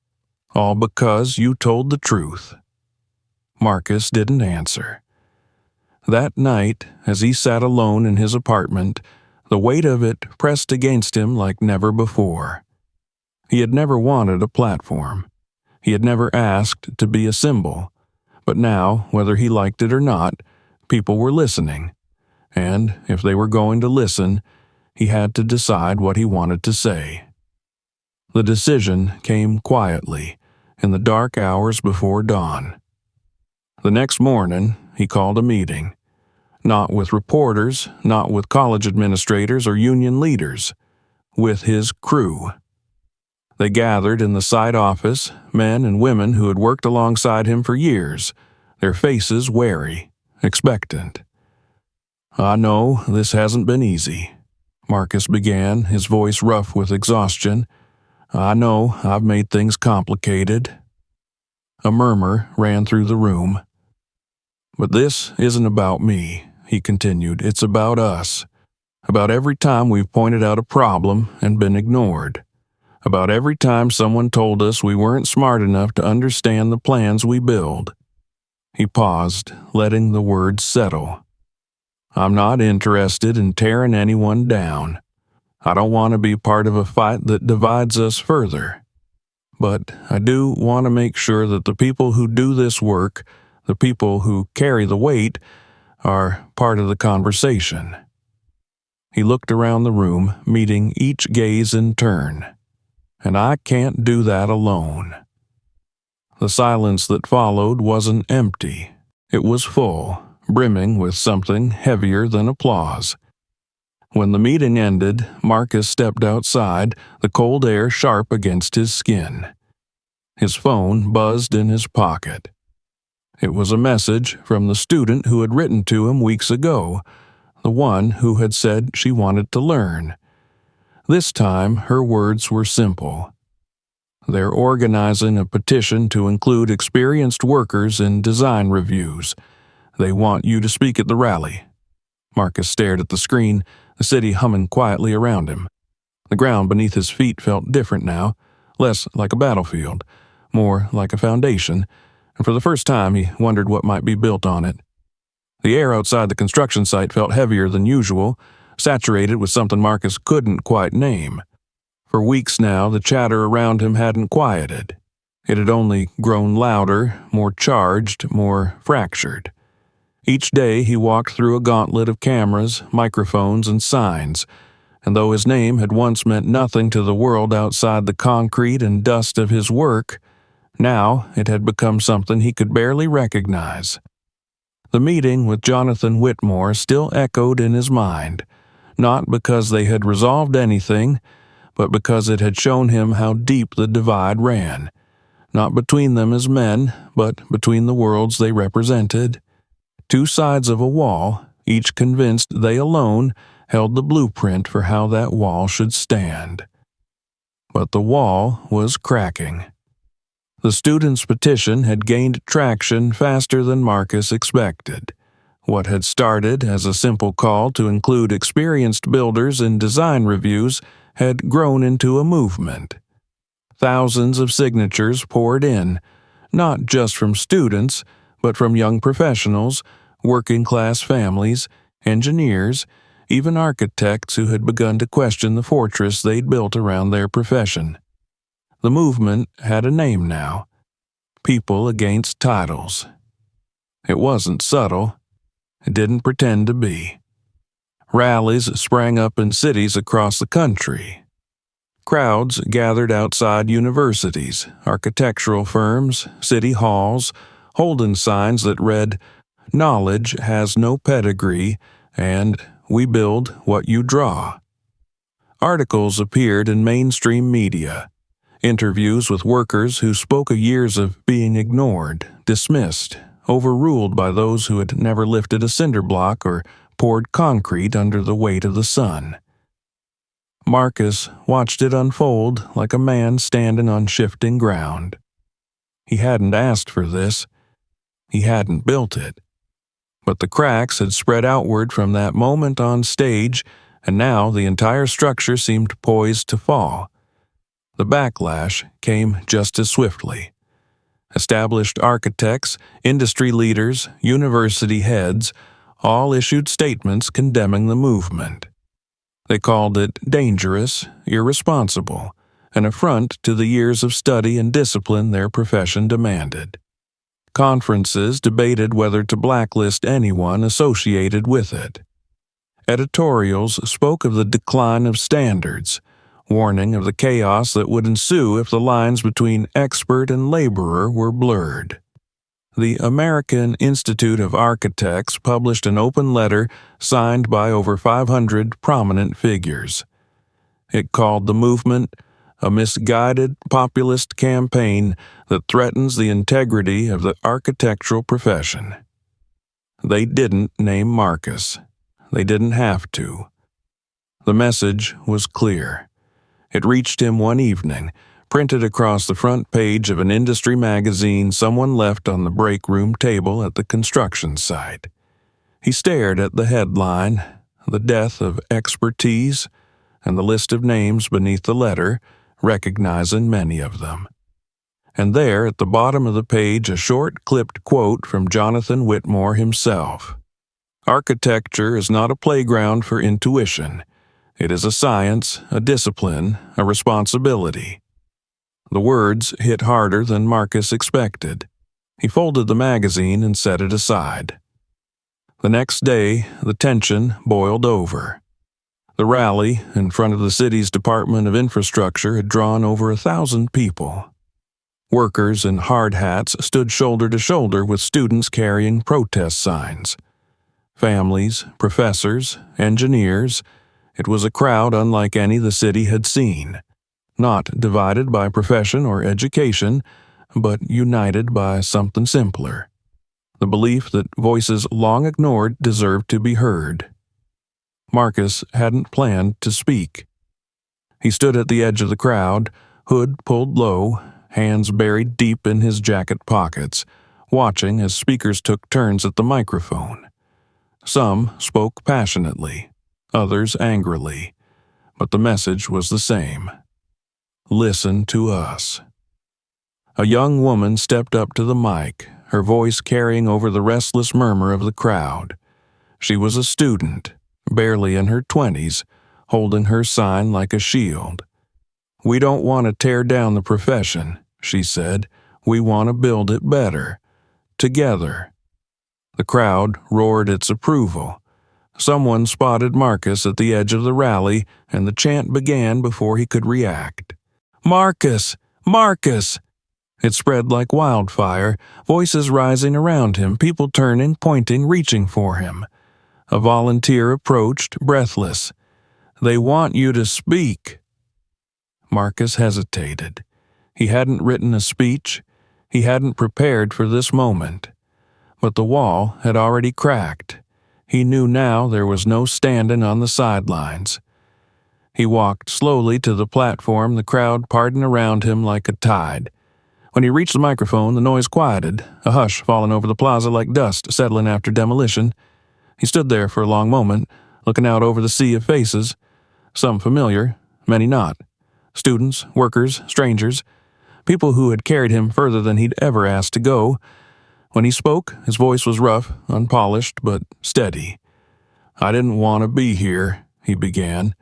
"All because you told the truth." Marcus didn't answer. That night, as he sat alone in his apartment, the weight of it pressed against him like never before. He had never wanted a platform. He had never asked to be a symbol. But now, whether he liked it or not, people were listening. And if they were going to listen, he had to decide what he wanted to say. The decision came quietly, in the dark hours before dawn. The next morning, he called a meeting. Not with reporters, not with college administrators or union leaders, with his crew. They gathered in the site office, men and women who had worked alongside him for years, their faces wary, expectant. "I know this hasn't been easy," Marcus began, his voice rough with exhaustion. "I know I've made things complicated." A murmur ran through the room. "But this isn't about me," he continued. "It's about us. About every time we've pointed out a problem and been ignored. About every time someone told us we weren't smart enough to understand the plans we build." He paused, letting the words settle. "I'm not interested in tearing anyone down. I don't want to be part of a fight that divides us further. But I do want to make sure that the people who do this work, the people who carry the weight, are part of the conversation." He looked around the room, meeting each gaze in turn. "And I can't do that alone." The silence that followed wasn't empty. It was full, brimming with something heavier than applause. When the meeting ended, Marcus stepped outside, the cold air sharp against his skin. His phone buzzed in his pocket. It was a message from the student who had written to him weeks ago, the one who had said she wanted to learn. This time, her words were simple. "They're organizing a petition to include experienced workers in design reviews. They want you to speak at the rally." Marcus stared at the screen, the city humming quietly around him. The ground beneath his feet felt different now, less like a battlefield, more like a foundation, and for the first time he wondered what might be built on it. The air outside the construction site felt heavier than usual, saturated with something Marcus couldn't quite name. For weeks now, the chatter around him hadn't quieted. It had only grown louder, more charged, more fractured. Each day he walked through a gauntlet of cameras, microphones, and signs, and though his name had once meant nothing to the world outside the concrete and dust of his work, now it had become something he could barely recognize. The meeting with Jonathan Whitmore still echoed in his mind, not because they had resolved anything, but because it had shown him how deep the divide ran, not between them as men, but between the worlds they represented. Two sides of a wall, each convinced they alone held the blueprint for how that wall should stand. But the wall was cracking. The students' petition had gained traction faster than Marcus expected. What had started as a simple call to include experienced builders in design reviews had grown into a movement. Thousands of signatures poured in, not just from students, but from young professionals, working-class families, engineers, even architects who had begun to question the fortress they'd built around their profession. The movement had a name now: People Against Titles. It wasn't subtle. It didn't pretend to be. Rallies sprang up in cities across the country. Crowds gathered outside universities, architectural firms, city halls, holding signs that read, "Knowledge has no pedigree," and "We build what you draw." Articles appeared in mainstream media. Interviews with workers who spoke of years of being ignored, dismissed, overruled by those who had never lifted a cinder block or poured concrete under the weight of the sun. Marcus watched it unfold like a man standing on shifting ground. He hadn't asked for this. He hadn't built it. But the cracks had spread outward from that moment on stage, and now the entire structure seemed poised to fall. The backlash came just as swiftly. Established architects, industry leaders, university heads all issued statements condemning the movement. They called it dangerous, irresponsible, an affront to the years of study and discipline their profession demanded. Conferences debated whether to blacklist anyone associated with it. Editorials spoke of the decline of standards, warning of the chaos that would ensue if the lines between expert and laborer were blurred. The American Institute of Architects published an open letter signed by over 500 prominent figures. It called the movement a misguided populist campaign that threatens the integrity of the architectural profession. They didn't name Marcus. They didn't have to. The message was clear. It reached him one evening, printed across the front page of an industry magazine someone left on the break room table at the construction site. He stared at the headline, "The Death of Expertise," and the list of names beneath the letter, recognizing many of them. And there, at the bottom of the page, a short, clipped quote from Jonathan Whitmore himself. "Architecture is not a playground for intuition. It is a science, a discipline, a responsibility." The words hit harder than Marcus expected. He folded the magazine and set it aside. The next day, the tension boiled over. The rally in front of the city's Department of Infrastructure had drawn over 1,000 people. Workers in hard hats stood shoulder to shoulder with students carrying protest signs. Families, professors, engineers. It was a crowd unlike any the city had seen, not divided by profession or education, but united by something simpler: the belief that voices long ignored deserved to be heard. Marcus hadn't planned to speak. He stood at the edge of the crowd, hood pulled low, hands buried deep in his jacket pockets, watching as speakers took turns at the microphone. Some spoke passionately, others angrily, but the message was the same. Listen to us. A young woman stepped up to the mic, her voice carrying over the restless murmur of the crowd. She was a student, barely in her 20s, holding her sign like a shield. "We don't want to tear down the profession," she said. "We want to build it better. Together." The crowd roared its approval. Someone spotted Marcus at the edge of the rally, and the chant began before he could react. "Marcus! Marcus!" It spread like wildfire, voices rising around him, people turning, pointing, reaching for him. A volunteer approached, breathless. "They want you to speak." Marcus hesitated. He hadn't written a speech. He hadn't prepared for this moment. But the wall had already cracked. He knew now there was no standing on the sidelines. He walked slowly to the platform, the crowd parting around him like a tide. When he reached the microphone, the noise quieted, a hush falling over the plaza like dust settling after demolition. He stood there for a long moment, looking out over the sea of faces, some familiar, many not. Students, workers, strangers, people who had carried him further than he'd ever asked to go. When he spoke, his voice was rough, unpolished, but steady. "I didn't want to be here," he began.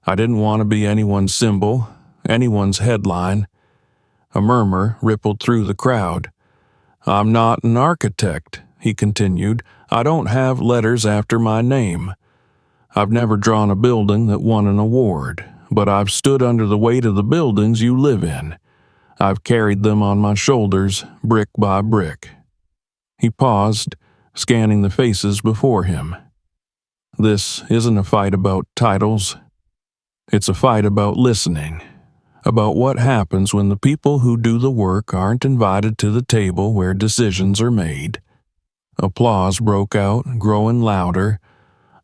"I didn't want to be anyone's symbol, anyone's headline." A murmur rippled through the crowd. "I'm not an architect," he continued. "I don't have letters after my name. I've never drawn a building that won an award, but I've stood under the weight of the buildings you live in. I've carried them on my shoulders, brick by brick." He paused, scanning the faces before him. This isn't a fight about titles. It's a fight about listening, about what happens when the people who do the work aren't invited to the table where decisions are made. Applause broke out, growing louder.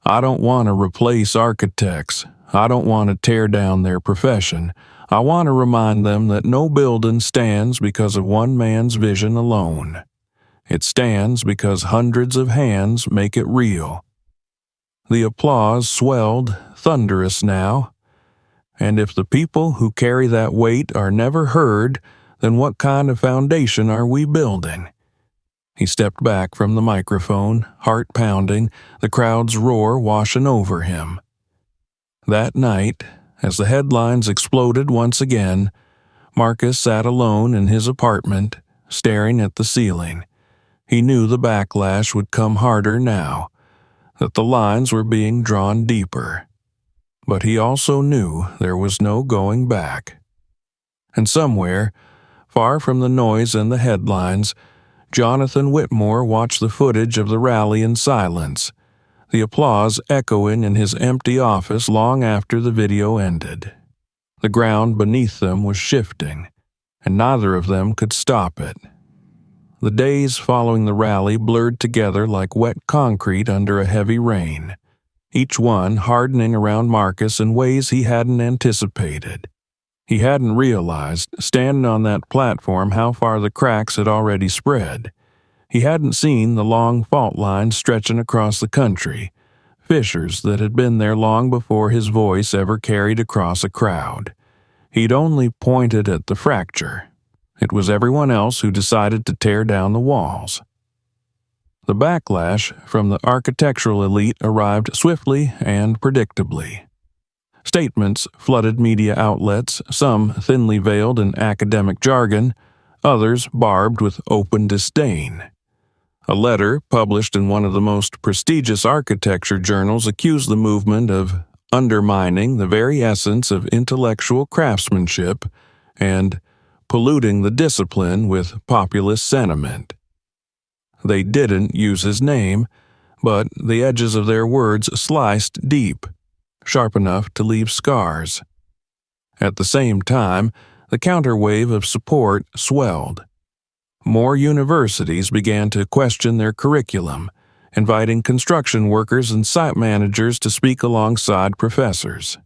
"I don't want to replace architects. I don't want to tear down their profession. I want to remind them that no building stands because of one man's vision alone. It stands because hundreds of hands make it real." The applause swelled, thunderous now. And if the people who carry that weight are never heard, then what kind of foundation are we building? He stepped back from the microphone, heart pounding, the crowd's roar washing over him. That night, as the headlines exploded once again, Marcus sat alone in his apartment, staring at the ceiling. He knew the backlash would come harder now, that the lines were being drawn deeper. But he also knew there was no going back. And somewhere, far from the noise and the headlines, Jonathan Whitmore watched the footage of the rally in silence, the applause echoing in his empty office long after the video ended. The ground beneath them was shifting, and neither of them could stop it. The days following the rally blurred together like wet concrete under a heavy rain, each one hardening around Marcus in ways he hadn't anticipated. He hadn't realized, standing on that platform, how far the cracks had already spread. He hadn't seen the long fault lines stretching across the country, fissures that had been there long before his voice ever carried across a crowd. He'd only pointed at the fracture. It was everyone else who decided to tear down the walls. The backlash from the architectural elite arrived swiftly and predictably. Statements flooded media outlets, some thinly veiled in academic jargon, others barbed with open disdain. A letter published in one of the most prestigious architecture journals accused the movement of undermining the very essence of intellectual craftsmanship and polluting the discipline with populist sentiment. They didn't use his name, but the edges of their words sliced deep, sharp enough to leave scars. At the same time, the counterwave of support swelled. More universities began to question their curriculum, inviting construction workers and site managers to speak alongside professors.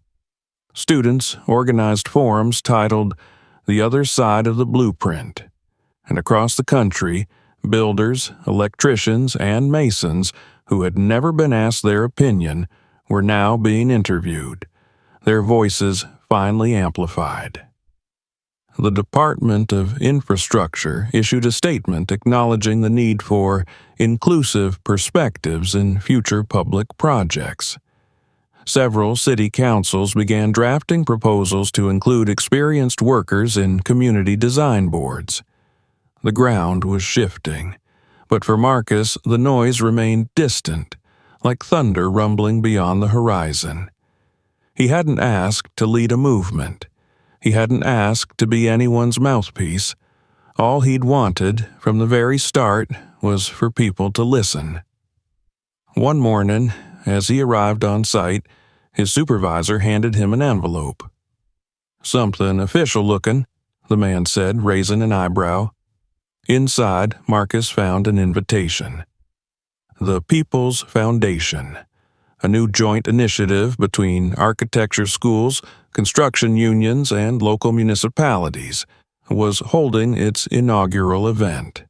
Students organized forums titled "The Other Side of the Blueprint," and across the country, builders, electricians, and masons who had never been asked their opinion were now being interviewed, their voices finally amplified. The Department of Infrastructure issued a statement acknowledging the need for inclusive perspectives in future public projects. Several city councils began drafting proposals to include experienced workers in community design boards. The ground was shifting, but for Marcus, the noise remained distant, like thunder rumbling beyond the horizon. He hadn't asked to lead a movement. He hadn't asked to be anyone's mouthpiece. All he'd wanted, from the very start, was for people to listen. One morning, as he arrived on site, his supervisor handed him an envelope. "Something official-looking," the man said, raising an eyebrow. Inside, Marcus found an invitation. the People's Foundation, a new joint initiative between architecture schools, construction unions, and local municipalities, was holding its inaugural event.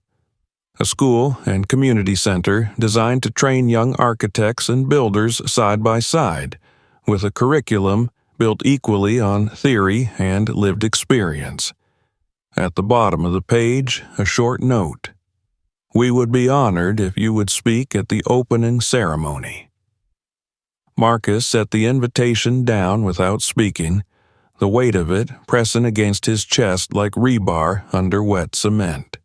A school and community center designed to train young architects and builders side by side, with a curriculum built equally on theory and lived experience. At the bottom of the page, a short note: "We would be honored if you would speak at the opening ceremony." Marcus set the invitation down without speaking, the weight of it pressing against his chest like rebar under wet cement.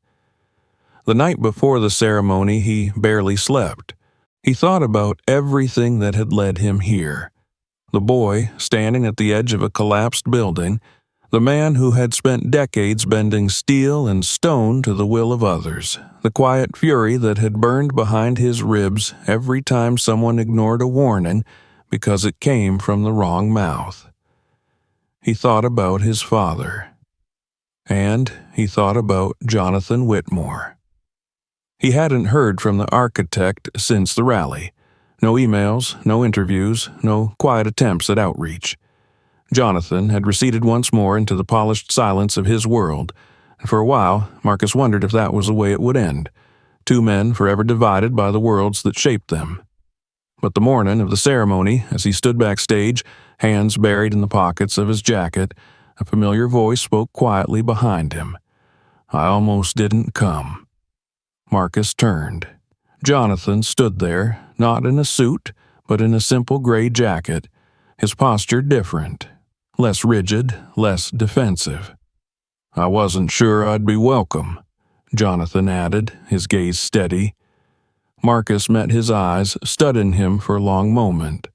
The night before the ceremony, he barely slept. He thought about everything that had led him here. The boy standing at the edge of a collapsed building, the man who had spent decades bending steel and stone to the will of others, the quiet fury that had burned behind his ribs every time someone ignored a warning because it came from the wrong mouth. He thought about his father. And he thought about Jonathan Whitmore. He hadn't heard from the architect since the rally. No emails, no interviews, no quiet attempts at outreach. Jonathan had receded once more into the polished silence of his world, and for a while Marcus wondered if that was the way it would end, two men forever divided by the worlds that shaped them. But the morning of the ceremony, as he stood backstage, hands buried in the pockets of his jacket, a familiar voice spoke quietly behind him. "I almost didn't come." Marcus turned. Jonathan stood there, not in a suit, but in a simple gray jacket, his posture different, less rigid, less defensive. "I wasn't sure I'd be welcome," Jonathan added, his gaze steady. Marcus met his eyes, studying him for a long moment.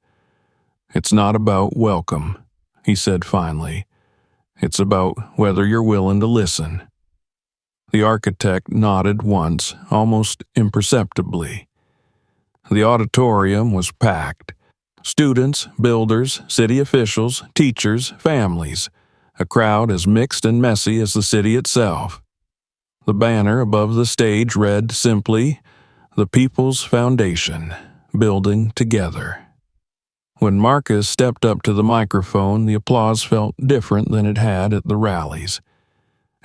"It's not about welcome," he said finally. "It's about whether you're willing to listen." The architect nodded once, almost imperceptibly. The auditorium was packed. Students, builders, city officials, teachers, families. A crowd as mixed and messy as the city itself. The banner above the stage read simply, "The People's Foundation, Building Together." When Marcus stepped up to the microphone, the applause felt different than it had at the rallies.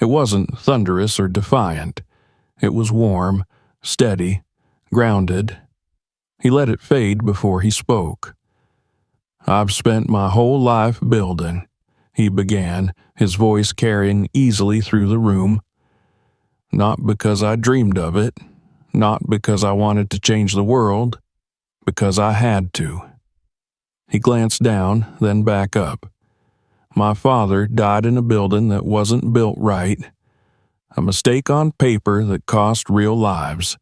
It wasn't thunderous or defiant. It was warm, steady, grounded. He let it fade before he spoke. "I've spent my whole life building," he began, his voice carrying easily through the room. "Not because I dreamed of it, not because I wanted to change the world, because I had to." He glanced down, then back up. "My father died in a building that wasn't built right. A mistake on paper that cost real lives.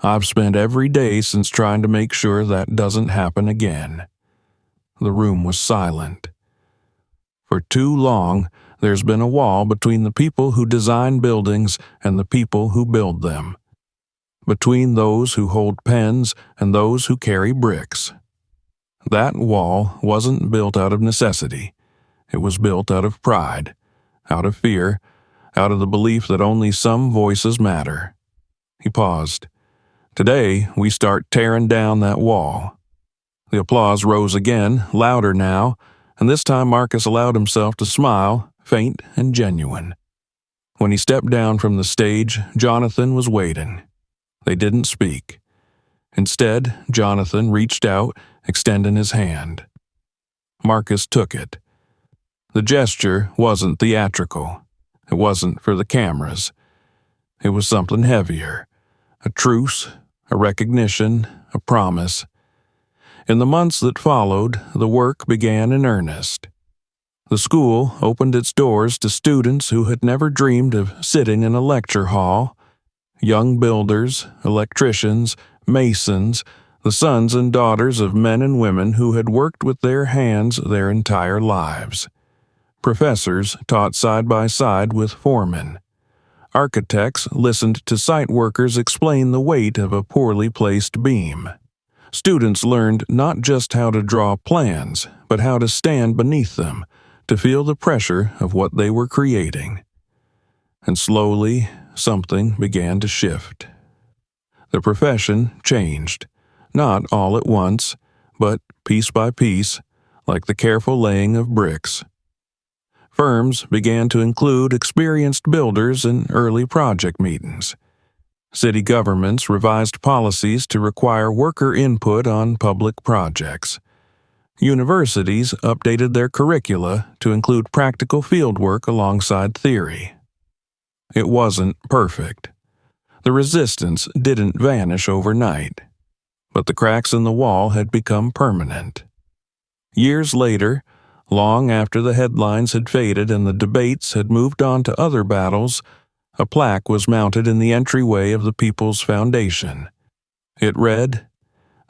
I've spent every day since trying to make sure that doesn't happen again." The room was silent. For too long, there's been a wall between the people who design buildings and the people who build them. Between those who hold pens and those who carry bricks. That wall wasn't built out of necessity. It was built out of pride, out of fear, out of the belief that only some voices matter. He paused. "Today, we start tearing down that wall." The applause rose again, louder now, and this time Marcus allowed himself to smile, faint and genuine. When he stepped down from the stage, Jonathan was waiting. They didn't speak. Instead, Jonathan reached out, extending his hand. Marcus took it. The gesture wasn't theatrical. It wasn't for the cameras. It was something heavier. A truce, a recognition, a promise. In the months that followed, the work began in earnest. The school opened its doors to students who had never dreamed of sitting in a lecture hall. Young builders, electricians, masons, the sons and daughters of men and women who had worked with their hands their entire lives. Professors taught side by side with foremen. Architects listened to site workers explain the weight of a poorly placed beam. Students learned not just how to draw plans, but how to stand beneath them, to feel the pressure of what they were creating. And slowly, something began to shift. The profession changed, not all at once, but piece by piece, like the careful laying of bricks. Firms began to include experienced builders in early project meetings. City governments revised policies to require worker input on public projects. Universities updated their curricula to include practical fieldwork alongside theory. It wasn't perfect. The resistance didn't vanish overnight, but the cracks in the wall had become permanent. Years later, long after the headlines had faded and the debates had moved on to other battles, a plaque was mounted in the entryway of the People's Foundation. It read,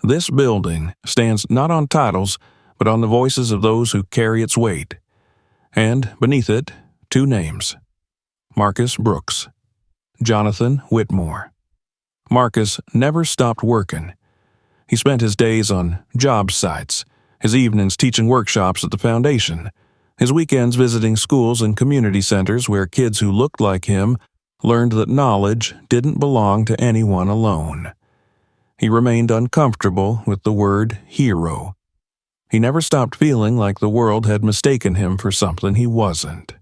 "This building stands not on titles, but on the voices of those who carry its weight." And beneath it, 2 names: Marcus Brooks, Jonathan Whitmore. Marcus never stopped working. He spent his days on job sites, his evenings teaching workshops at the foundation, his weekends visiting schools and community centers where kids who looked like him learned that knowledge didn't belong to anyone alone. He remained uncomfortable with the word hero. He never stopped feeling like the world had mistaken him for something he wasn't.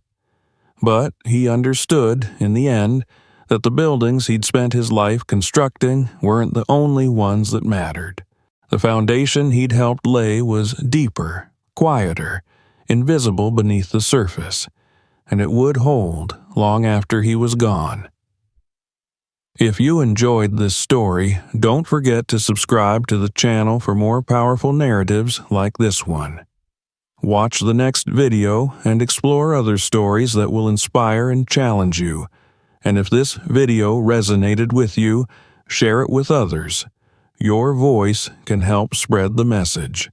But he understood, in the end, that the buildings he'd spent his life constructing weren't the only ones that mattered. The foundation he'd helped lay was deeper, quieter, invisible beneath the surface, and it would hold long after he was gone. If you enjoyed this story, don't forget to subscribe to the channel for more powerful narratives like this one. Watch the next video and explore other stories that will inspire and challenge you. And if this video resonated with you, share it with others. Your voice can help spread the message.